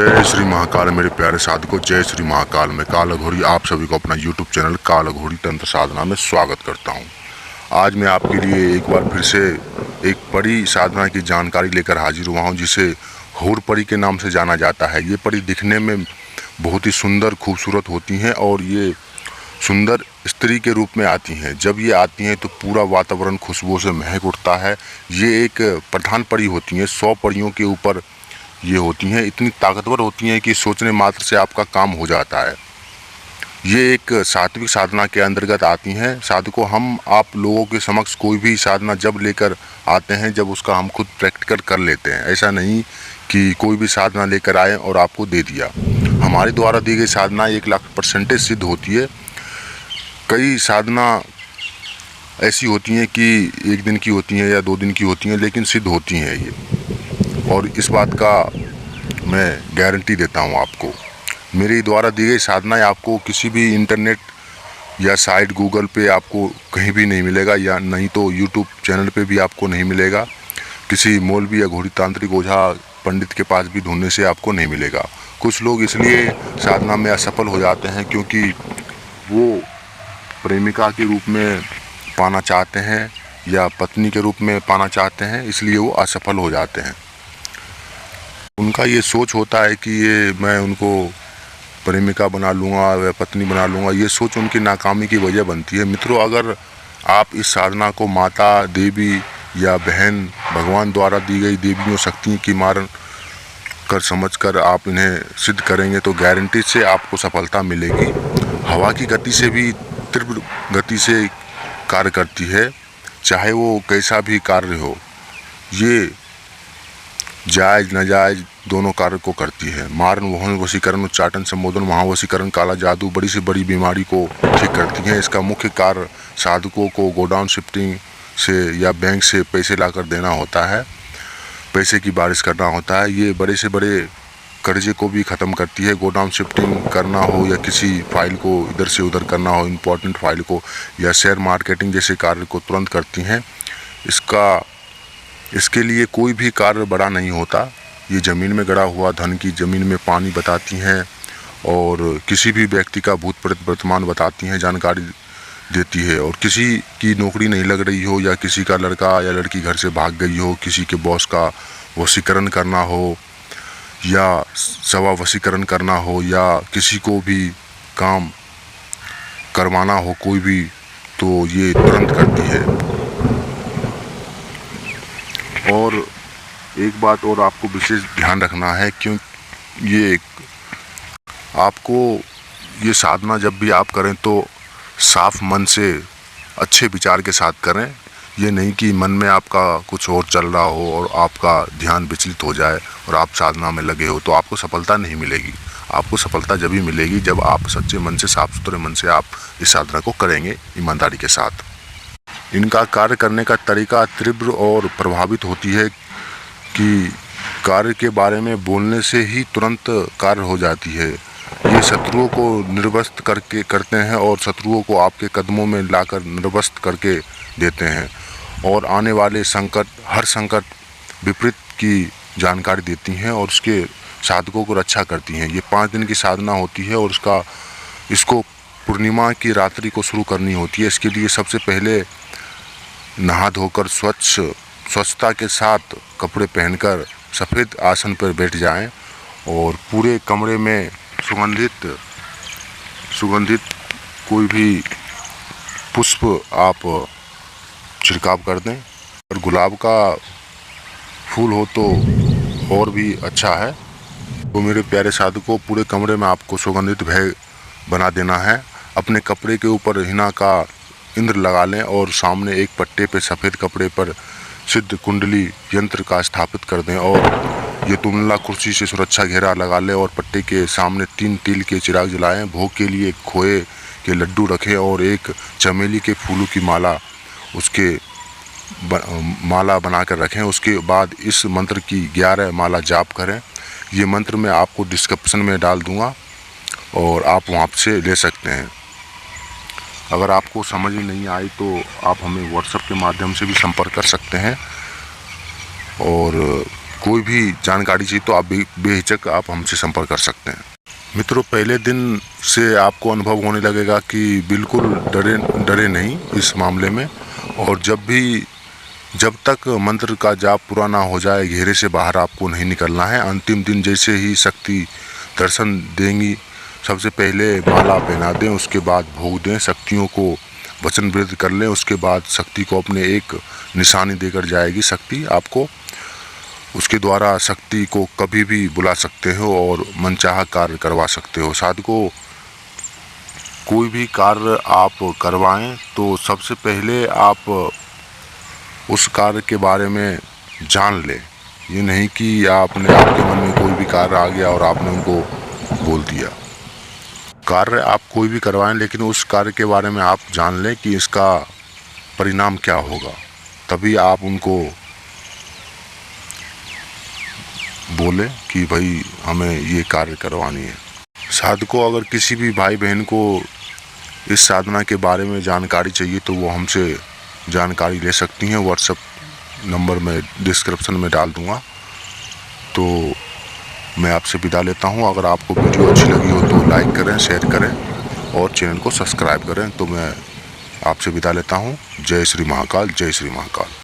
जय श्री महाकाल। मेरे प्यारे साधकों, जय श्री महाकाल। मैं काल अघोरी आप सभी को अपना यूट्यूब चैनल काल अघोरी तंत्र साधना में स्वागत करता हूं। आज मैं आपके लिए एक बार फिर से एक परी साधना की जानकारी लेकर हाजिर हुआ हूं, जिसे हूर परी के नाम से जाना जाता है। ये परी दिखने में बहुत ही सुंदर खूबसूरत होती हैं और ये सुंदर स्त्री के रूप में आती हैं। जब ये आती हैं तो पूरा वातावरण खुशबू से महक उठता है। ये एक प्रधान परी होती हैं। 100 परियों के ऊपर ये होती हैं। इतनी ताकतवर होती हैं कि सोचने मात्र से आपका काम हो जाता है। ये एक सात्विक साधना के अंतर्गत आती हैं। साधकों, हम आप लोगों के समक्ष कोई भी साधना जब लेकर आते हैं, जब उसका हम खुद प्रैक्टिकल कर लेते हैं। ऐसा नहीं कि कोई भी साधना लेकर आए और आपको दे दिया। हमारे द्वारा दी गई साधना 1,00,000% सिद्ध होती है। कई साधना ऐसी होती हैं कि 1 दिन की होती हैं या 2 दिन की होती हैं, लेकिन सिद्ध होती हैं ये, और इस बात का मैं गारंटी देता हूँ आपको। मेरे द्वारा दी गई साधनाएं आपको किसी भी इंटरनेट या साइट गूगल पे आपको कहीं भी नहीं मिलेगा, या नहीं तो यूट्यूब चैनल पे भी आपको नहीं मिलेगा। किसी मौलवी या घोड़ी तांत्रिक ओझा पंडित के पास भी ढूंढने से आपको नहीं मिलेगा। कुछ लोग इसलिए साधना में असफल हो जाते हैं क्योंकि वो प्रेमिका के रूप में पाना चाहते हैं या पत्नी के रूप में पाना चाहते हैं, इसलिए वो असफल हो जाते हैं। उनका ये सोच होता है कि ये मैं उनको प्रेमिका बना लूँगा या पत्नी बना लूँगा। ये सोच उनकी नाकामी की वजह बनती है। मित्रों, अगर आप इस साधना को माता, देवी या बहन, भगवान द्वारा दी गई देवियों शक्तियों की मान कर समझकर आप इन्हें सिद्ध करेंगे तो गारंटी से आपको सफलता मिलेगी। हवा की गति से भी तीव्र गति से कार्य करती है, चाहे वो कैसा भी कार्य हो। ये जायज़ नाजायज़ दोनों कार्य को करती है। मारण, वहन, वशीकरण, उच्चाटन, संबोधन, महावशीकरण, काला जादू, बड़ी से बड़ी बीमारी को ठीक करती हैं। इसका मुख्य कार्य साधकों को गोडाउन शिफ्टिंग से या बैंक से पैसे लाकर देना होता है, पैसे की बारिश करना होता है। ये बड़े से बड़े कर्जे को भी ख़त्म करती है। गोडाउन शिफ्टिंग करना हो या किसी फाइल को इधर से उधर करना हो, इम्पोर्टेंट फाइल को, या शेयर मार्केटिंग जैसे कार्य को तुरंत करती हैं। इसके लिए कोई भी कार्य बड़ा नहीं होता। ये ज़मीन में गड़ा हुआ धन की ज़मीन में पानी बताती हैं और किसी भी व्यक्ति का भूत प्रेत वर्तमान बताती हैं, जानकारी देती है। और किसी की नौकरी नहीं लग रही हो, या किसी का लड़का या लड़की घर से भाग गई हो, किसी के बॉस का वशीकरण करना हो या सवा वशीकरण करना हो, या किसी को भी काम करवाना हो कोई भी, तो ये तुरंत करती है। और एक बात और आपको विशेष ध्यान रखना है, क्यों ये आपको ये साधना जब भी आप करें तो साफ मन से अच्छे विचार के साथ करें। ये नहीं कि मन में आपका कुछ और चल रहा हो और आपका ध्यान विचलित हो जाए और आप साधना में लगे हो, तो आपको सफलता नहीं मिलेगी। आपको सफलता जब ही मिलेगी जब आप सच्चे मन से, साफ सुथरे मन से आप इस साधना को करेंगे ईमानदारी के साथ। इनका कार्य करने का तरीका तीव्र और प्रभावित होती है कि कार्य के बारे में बोलने से ही तुरंत कार्य हो जाती है। ये शत्रुओं को निर्वस्त करके करते हैं और शत्रुओं को आपके कदमों में लाकर निर्वस्त करके देते हैं, और आने वाले संकट, हर संकट विपरीत की जानकारी देती हैं और उसके साधकों को रक्षा करती हैं। ये 5 दिन की साधना होती है और इसको पूर्णिमा की रात्रि को शुरू करनी होती है। इसके लिए सबसे पहले नहा धोकर स्वच्छता के साथ कपड़े पहनकर सफ़ेद आसन पर बैठ जाएं और पूरे कमरे में सुगंधित कोई भी पुष्प आप छिड़काव कर दें। और गुलाब का फूल हो तो और भी अच्छा है। तो मेरे प्यारे साधकों, पूरे कमरे में आपको सुगंधित भय बना देना है। अपने कपड़े के ऊपर हिना का इंद्र लगा लें और सामने एक पट्टे पे सफ़ेद कपड़े पर सिद्ध कुंडली यंत्र का स्थापित कर दें, और ये तुमला कुर्सी से सुरक्षा घेरा लगा लें और पट्टे के सामने 3 तिल के चिराग जलाएं। भोग के लिए खोए के लड्डू रखें और एक चमेली के फूलों की माला माला बनाकर रखें। उसके बाद इस मंत्र की 11 माला जाप करें। ये मंत्र मैं आपको डिस्क्रिप्शन में डाल दूँगा और आप वहाँ से ले सकते हैं। अगर आपको समझ में नहीं आई तो आप हमें व्हाट्सएप के माध्यम से भी संपर्क कर सकते हैं। और कोई भी जानकारी चाहिए तो आप बेहिचक आप हमसे संपर्क कर सकते हैं। मित्रों, पहले दिन से आपको अनुभव होने लगेगा कि बिल्कुल डरे नहीं इस मामले में। और जब तक मंत्र का जाप पूरा ना हो जाए, घेरे से बाहर आपको नहीं निकलना है। अंतिम दिन जैसे ही शक्ति दर्शन देंगी, सबसे पहले माला पहना दें, उसके बाद भोग दें, शक्तियों को वचन वृद्ध कर लें। उसके बाद शक्ति को अपने एक निशानी देकर जाएगी शक्ति आपको। उसके द्वारा शक्ति को कभी भी बुला सकते हो और मनचाहा कार्य करवा सकते हो। साधकों, कोई भी कार्य आप करवाएं तो सबसे पहले आप उस कार्य के बारे में जान लें। ये नहीं कि आपके मन में कोई भी कार्य आ गया और आपने उनको बोल दिया। कार्य आप कोई भी करवाएं, लेकिन उस कार्य के बारे में आप जान लें कि इसका परिणाम क्या होगा, तभी आप उनको बोले कि भाई हमें ये कार्य करवानी है। साधकों, अगर किसी भी भाई बहन को इस साधना के बारे में जानकारी चाहिए तो वो हमसे जानकारी ले सकती हैं। व्हाट्सएप नंबर मैं डिस्क्रिप्शन में डाल दूँगा। तो मैं आपसे विदा लेता हूँ। अगर आपको वीडियो अच्छी लगी हो तो लाइक करें, शेयर करें और चैनल को सब्सक्राइब करें। तो मैं आपसे विदा लेता हूँ। जय श्री महाकाल, जय श्री महाकाल।